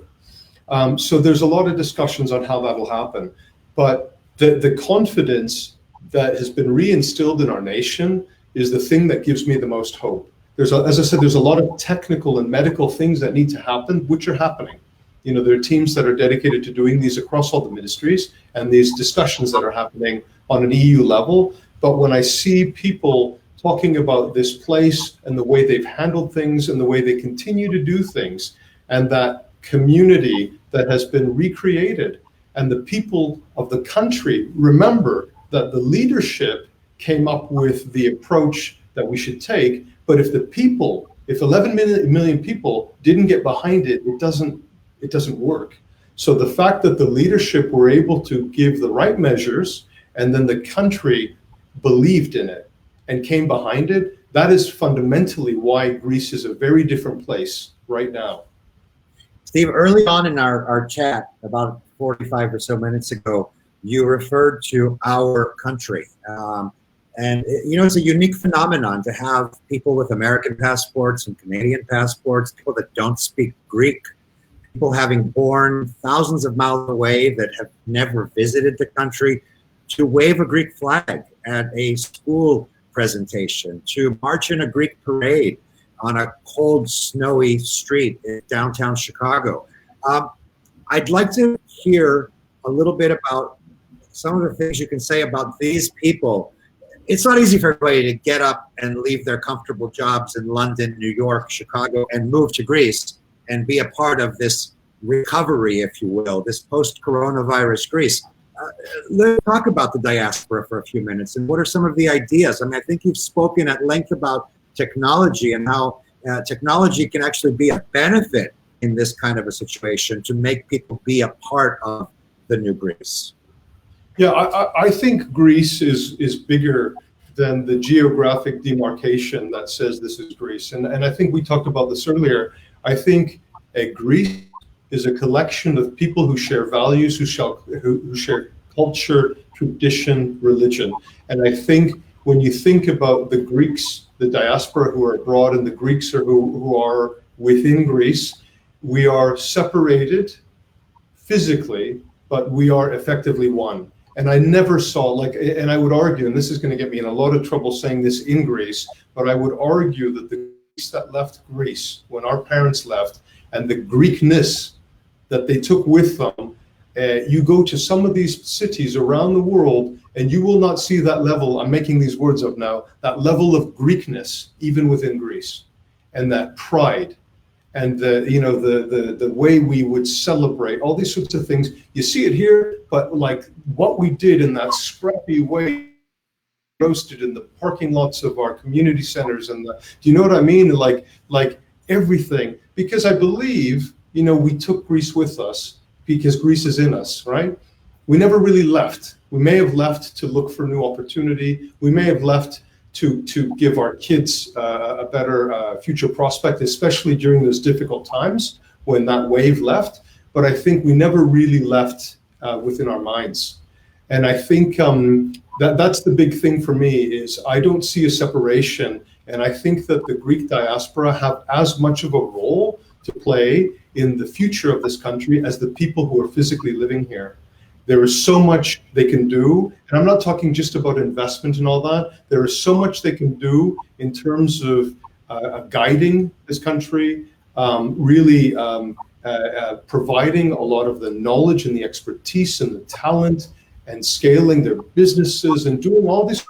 So there's a lot of discussions on how that'll happen. But the confidence that has been reinstilled in our nation is the thing that gives me the most hope. As I said, there's a lot of technical and medical things that need to happen, which are happening. There are teams that are dedicated to doing these across all the ministries, and these discussions that are happening on an EU level. But when I see people talking about this place and the way they've handled things and the way they continue to do things, and that community that has been recreated, and the people of the country, remember that the leadership came up with the approach that we should take. But if 11 million people didn't get behind it, it doesn't work. So the fact that the leadership were able to give the right measures, and then the country believed in it and came behind it, that is fundamentally why Greece is a very different place right now. Steve, early on in our chat, about 45 or so minutes ago, you referred to our country. And it's a unique phenomenon to have people with American passports and Canadian passports, people that don't speak Greek, people having born thousands of miles away that have never visited the country, to wave a Greek flag at a school presentation, to march in a Greek parade on a cold, snowy street in downtown Chicago. I'd like to hear a little bit about some of the things you can say about these people. It's not easy for everybody to get up and leave their comfortable jobs in London, New York, Chicago, and move to Greece and be a part of this recovery, if you will, this post-coronavirus Greece. Let's talk about the diaspora for a few minutes, and what are some of the ideas? I think you've spoken at length about technology and how technology can actually be a benefit in this kind of a situation to make people be a part of the new Greece. Yeah, I think Greece is bigger than the geographic demarcation that says this is Greece. And I think we talked about this earlier. I think Greece is a collection of people who share values, who share culture, tradition, religion. And I think when you think about the Greeks, the diaspora who are abroad, and the Greeks who are within Greece, we are separated physically, but we are effectively one. And I never saw, and I would argue, and this is going to get me in a lot of trouble saying this in Greece, but I would argue that the Greeks that left Greece when our parents left, and the Greekness that they took with them, you go to some of these cities around the world, and you will not see that level, I'm making these words up now, that level of Greekness, even within Greece, and that pride, and the way we would celebrate, all these sorts of things. You see it here, but what we did in that scrappy way, roasted in the parking lots of our community centers, and do you know what I mean? Like everything, because I believe, we took Greece with us because Greece is in us, right? We never really left. We may have left to look for new opportunity. We may have left to give our kids a better future prospect, especially during those difficult times when that wave left. But I think we never really left within our minds. And I think that's the big thing for me, is I don't see a separation. And I think that the Greek diaspora have as much of a role to play in the future of this country as the people who are physically living here. There is so much they can do, and I'm not talking just about investment and all that. There is so much they can do in terms of guiding this country, really providing a lot of the knowledge and the expertise and the talent, and scaling their businesses and doing all these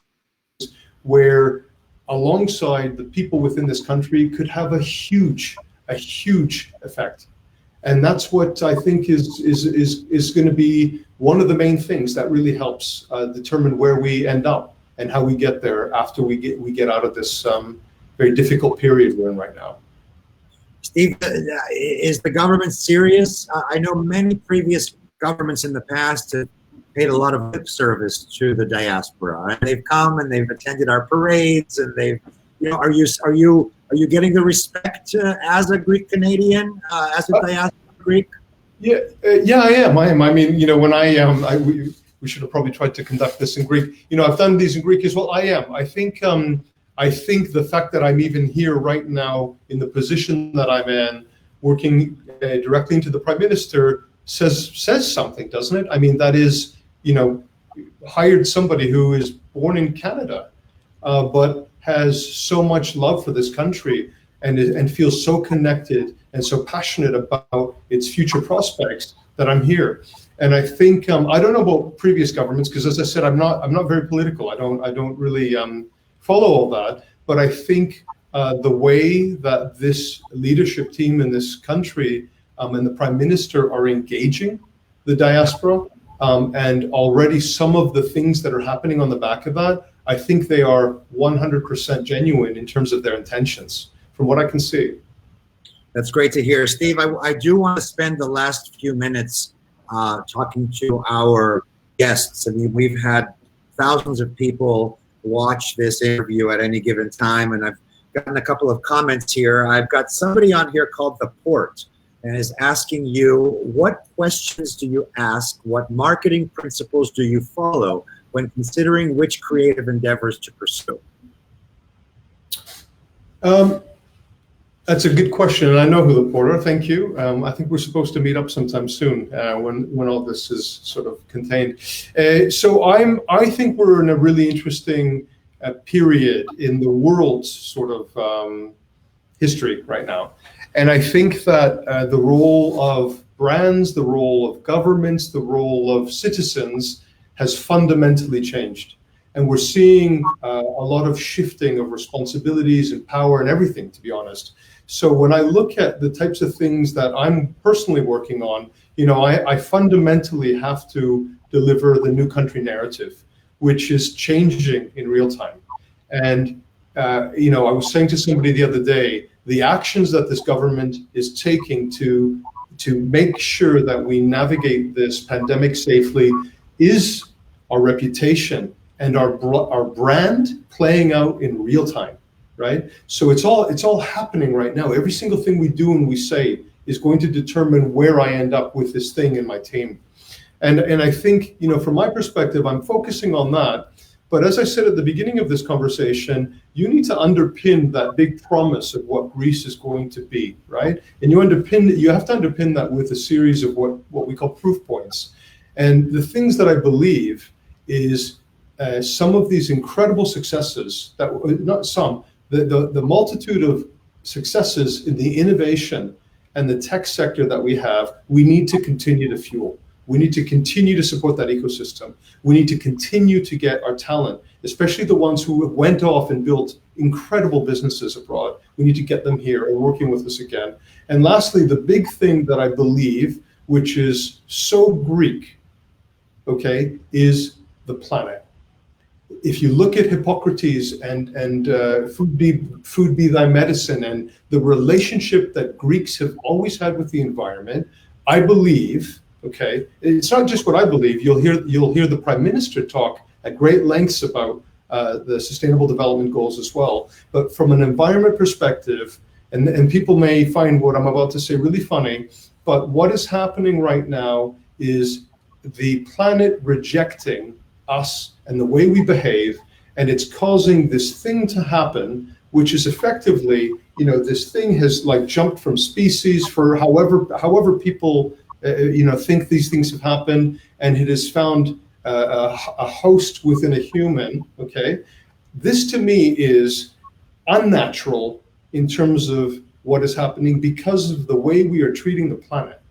things where, alongside the people within this country, could have a huge effect. And that's what I think is going to be one of the main things that really helps determine where we end up and how we get there after we get out of this very difficult period we're in right now. Steve, is the government serious? I know many previous governments in the past have paid a lot of lip service to the diaspora. They've come and they've attended our parades, and they've, are you getting the respect as a Greek Canadian, as a diaspora Greek? Yeah, I am. I mean, when we should have probably tried to conduct this in Greek. I've done these in Greek as well. I am. I think the fact that I'm even here right now in the position that I'm in, working directly into the Prime Minister, says something, doesn't it? I mean, that is, hired somebody who is born in Canada, but has so much love for this country and feels so connected and so passionate about its future prospects that I'm here. And I think I don't know about previous governments, because as I said, I'm not very political. I don't really follow all that. But I think the way that this leadership team in this country and the Prime Minister are engaging the diaspora, and already some of the things that are happening on the back of that, I think they are 100% genuine in terms of their intentions, from what I can see. That's great to hear. Steve, I do want to spend the last few minutes talking to our guests. I mean, we've had thousands of people watch this interview at any given time, and I've gotten a couple of comments here. I've got somebody on here called The Port, and is asking you, what questions do you ask? What marketing principles do you follow when considering which creative endeavors to pursue? That's a good question, and I know who The Porter. Thank you. I think we're supposed to meet up sometime soon when all this is sort of contained. So I think we're in a really interesting period in the world's sort of history right now, and I think that the role of brands, the role of governments, the role of citizens has fundamentally changed. And we're seeing a lot of shifting of responsibilities and power and everything, to be honest. So when I look at the types of things that I'm personally working on, I fundamentally have to deliver the new country narrative, which is changing in real time. And, I was saying to somebody the other day, the actions that this government is taking to make sure that we navigate this pandemic safely is our reputation and our brand playing out in real time, right? So it's all happening right now. Every single thing we do and we say is going to determine where I end up with this thing in my team. And I think, from my perspective, I'm focusing on that. But as I said at the beginning of this conversation, you need to underpin that big promise of what Greece is going to be, right? And you have to underpin that with a series of what we call proof points. And the things that I believe is some of these incredible successes, the multitude of successes in the innovation and the tech sector that we have, we need to continue to fuel. We need to continue to support that ecosystem. We need to continue to get our talent, especially the ones who went off and built incredible businesses abroad. We need to get them here and working with us again. And lastly, the big thing that I believe, which is so Greek, okay, is the planet. If you look at Hippocrates and food be thy medicine, and the relationship that Greeks have always had with the environment, I believe, okay, it's not just what I believe. You'll hear the Prime Minister talk at great lengths about the Sustainable Development Goals as well. But from an environment perspective, and people may find what I'm about to say really funny, but what is happening right now is the planet rejecting us and the way we behave, and it's causing this thing to happen, which is effectively, this thing has like jumped from species for however people think these things have happened, and it has found a host within a human. Okay, this to me is unnatural in terms of what is happening because of the way we are treating the planet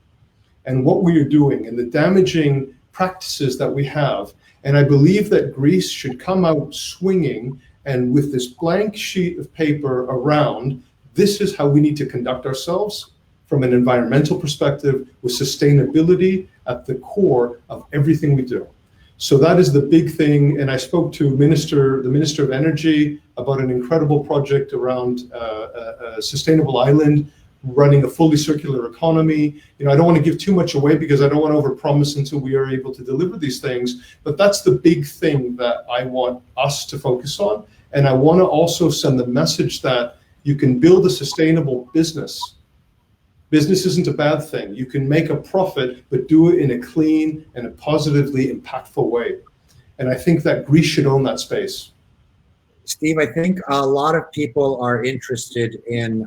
and what we are doing and the damaging practices that we have. And I believe that Greece should come out swinging, and with this blank sheet of paper around, this is how we need to conduct ourselves from an environmental perspective, with sustainability at the core of everything we do. So that is the big thing. And I spoke to the Minister of Energy about an incredible project around a sustainable island, running a fully circular economy. You know, I don't want to give too much away because I don't want to overpromise until we are able to deliver these things. But that's the big thing that I want us to focus on. And I want to also send the message that you can build a sustainable business. Business isn't a bad thing. You can make a profit, but do it in a clean and a positively impactful way. And I think that Greece should own that space. Steve, I think a lot of people are interested in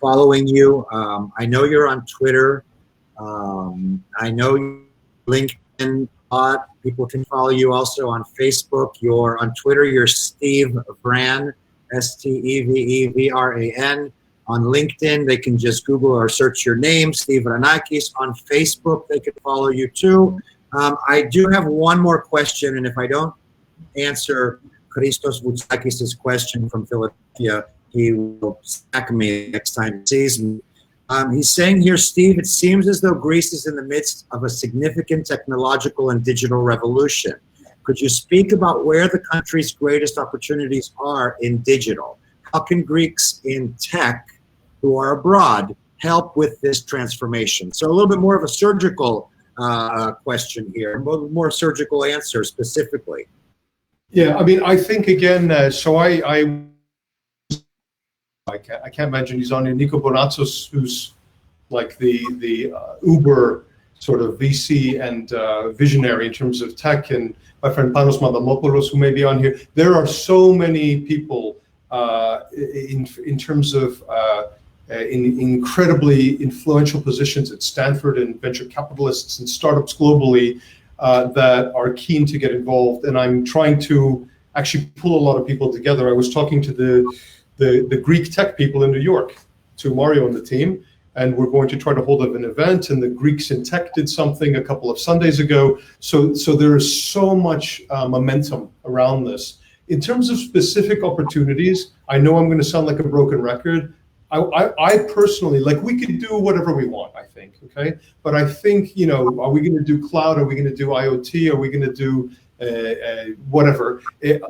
following you. I know you're on Twitter. I know LinkedIn. People can follow you also on Facebook. You're on Twitter. You're Steve Vran, Stevevran. On LinkedIn, they can just Google or search your name, Steve Vranakis. On Facebook, they can follow you too. I do have one more question, and if I don't answer Christos Voutsakis' question from Philadelphia, he will sack me next time he sees me. He's saying here, Steve, it seems as though Greece is in the midst of a significant technological and digital revolution. Could you speak about where the country's greatest opportunities are in digital? How can Greeks in tech who are abroad help with this transformation? So a little bit more of a surgical question here, more surgical answer specifically. Yeah, I mean, I think again, so I can't imagine he's on here. Nico Bonatzos, who's like the Uber sort of VC and visionary in terms of tech, and my friend Panos Madamopoulos, who may be on here. There are so many people in terms of in incredibly influential positions at Stanford and venture capitalists and startups globally that are keen to get involved. And I'm trying to actually pull a lot of people together. I was talking to the Greek tech people in New York, to Mario and the team, and we're going to try to hold up an event, and the Greeks in tech did something a couple of Sundays ago. So there is so much momentum around this. In terms of specific opportunities, I know I'm going to sound like a broken record. I personally, like, we could do whatever we want, I think, okay? But I think, you know, are we going to do cloud? Are we going to do IoT? Are we going to do whatever?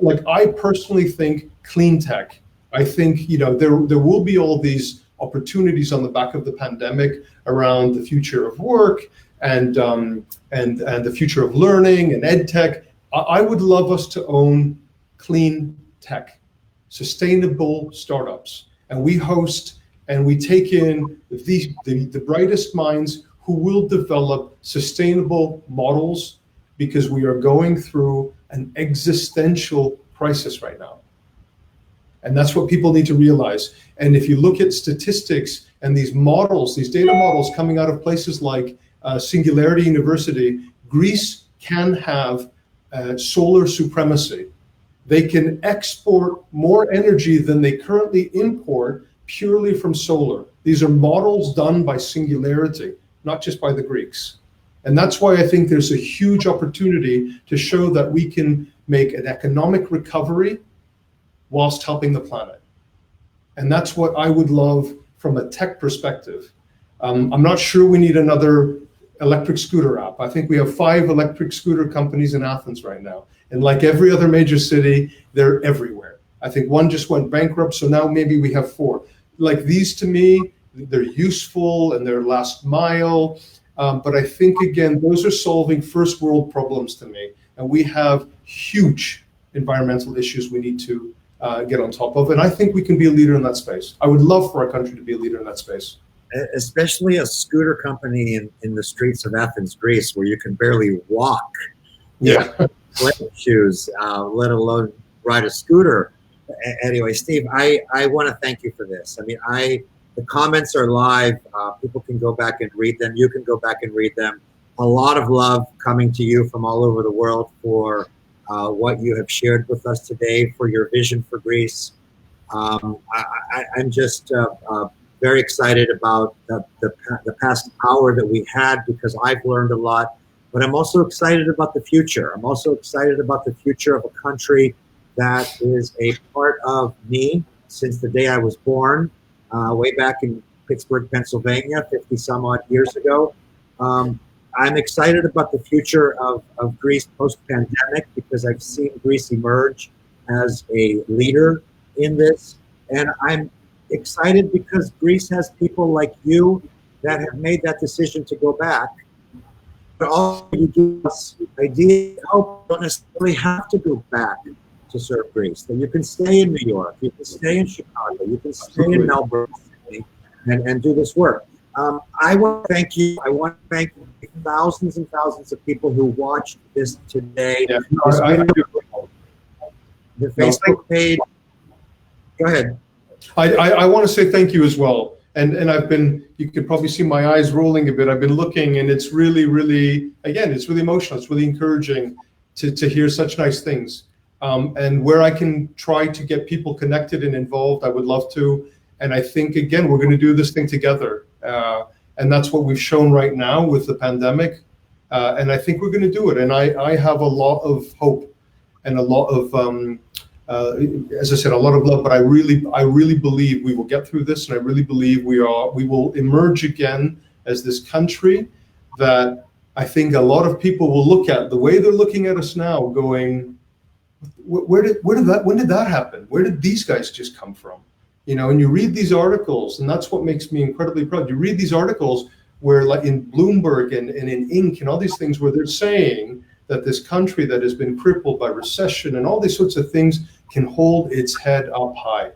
Like, I personally think clean tech. I think, you know, there will be all these opportunities on the back of the pandemic around the future of work and the future of learning and ed tech. I would love us to own clean tech, sustainable startups. And we host and we take in the brightest minds who will develop sustainable models, because we are going through an existential crisis right now. And that's what people need to realize. And if you look at statistics and these models, these data models coming out of places like Singularity University, Greece can have solar supremacy. They can export more energy than they currently import purely from solar. These are models done by Singularity, not just by the Greeks. And that's why I think there's a huge opportunity to show that we can make an economic recovery whilst helping the planet. And that's what I would love from a tech perspective. I'm not sure we need another electric scooter app. I think we have 5 electric scooter companies in Athens right now. And like every other major city, they're everywhere. I think one just went bankrupt, so now maybe we have 4. Like, these, to me, they're useful and they're last mile. But I think, again, those are solving first world problems to me. And we have huge environmental issues we need to get on top of. And I think we can be a leader in that space. I would love for our country to be a leader in that space. Especially a scooter company in the streets of Athens, Greece, where you can barely walk. Yeah. Shoes, let alone ride a scooter. Anyway, Steve, I want to thank you for this. I mean, the comments are live. People can go back and read them. You can go back and read them. A lot of love coming to you from all over the world for what you have shared with us today, for your vision for Greece. I'm just very excited about the past hour that we had, because I've learned a lot. But I'm also excited about the future. I'm also excited about the future of a country that is a part of me since the day I was born, way back in Pittsburgh, Pennsylvania, 50 some odd years ago. I'm excited about the future of Greece post-pandemic because I've seen Greece emerge as a leader in this. And I'm excited because Greece has people like you that have made that decision to go back. But also you give us ideas how you don't necessarily have to go back to serve Greece. That you can stay in New York, you can stay in Chicago, you can stay in Melbourne and do this work. I want to thank you. I want to thank thousands and thousands of people who watched this today. Yeah, the Facebook page. Go ahead. I want to say thank you as well. And I've been, you can probably see my eyes rolling a bit. I've been looking, and it's really, really, again, it's really emotional. It's really encouraging to hear such nice things. And where I can try to get people connected and involved, I would love to. And I think, again, we're going to do this thing together. And that's what we've shown right now with the pandemic. And I think we're going to do it. And I have a lot of hope and a lot of, as I said, a lot of love. But I really believe we will get through this. And I really believe we will emerge again as this country that I think a lot of people will look at the way they're looking at us now going, when did that happen? Where did these guys just come from? You know, and you read these articles, and that's what makes me incredibly proud. You read these articles where, like in Bloomberg and in Inc. and all these things, where they're saying that this country that has been crippled by recession and all these sorts of things can hold its head up high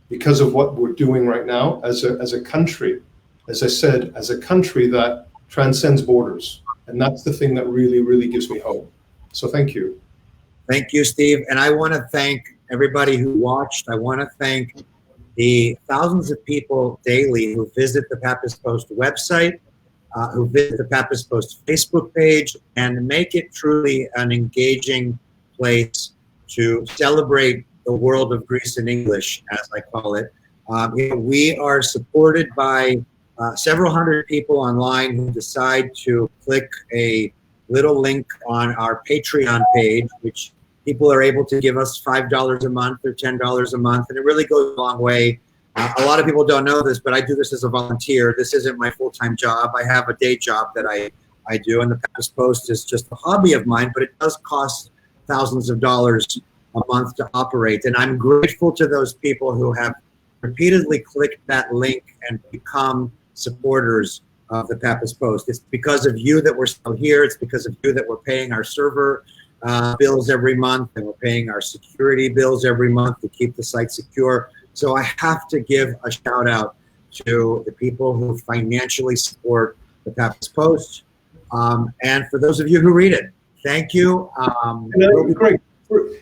because of what we're doing right now as a country. As I said, as a country that transcends borders, and that's the thing that really, really gives me hope. So thank you. Thank you, Steve. And I want to thank everybody who watched. I want to thank the thousands of people daily who visit the Pappas Post website, who visit the Pappas Post Facebook page, and make it truly an engaging place to celebrate the world of Greece in English, as I call it. We are supported by several hundred people online who decide to click a little link on our Patreon page, which people are able to give us $5 a month or $10 a month, and it really goes a long way. A lot of people don't know this, but I do this as a volunteer. This isn't my full-time job. I have a day job that I do, and the Pappas Post is just a hobby of mine, but it does cost thousands of dollars a month to operate. And I'm grateful to those people who have repeatedly clicked that link and become supporters of the Pappas Post. It's because of you that we're still here. It's because of you that we're paying our server bills every month, and we're paying our security bills every month to keep the site secure. So I have to give a shout out to the people who financially support the Pappas Post. And for those of you who read it, thank you.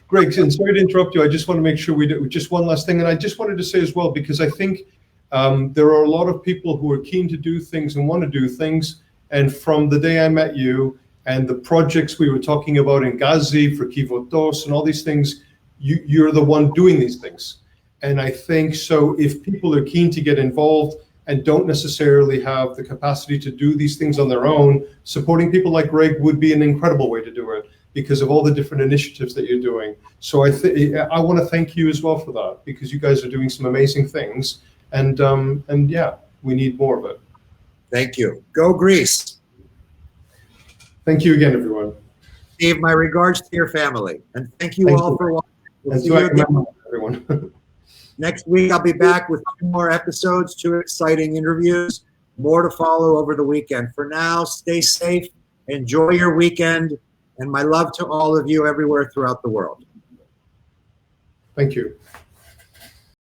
Greg, and sorry to interrupt you. I just want to make sure we do just one last thing. And I just wanted to say as well, because I think there are a lot of people who are keen to do things and want to do things. And from the day I met you and the projects we were talking about in Gazi for Kivotos and all these things, you're the one doing these things. And I think so if people are keen to get involved and don't necessarily have the capacity to do these things on their own, supporting people like Greg would be an incredible way to do it because of all the different initiatives that you're doing. So I want to thank you as well for that, because you guys are doing some amazing things. And yeah, we need more of it. Thank you. Go Greece. Thank you again, everyone. Steve, my regards to your family. And thank you all for watching. We'll see you again. Everyone. Next week, I'll be back with 2 more episodes, 2 exciting interviews, more to follow over the weekend. For now, stay safe, enjoy your weekend, and my love to all of you everywhere throughout the world. Thank you.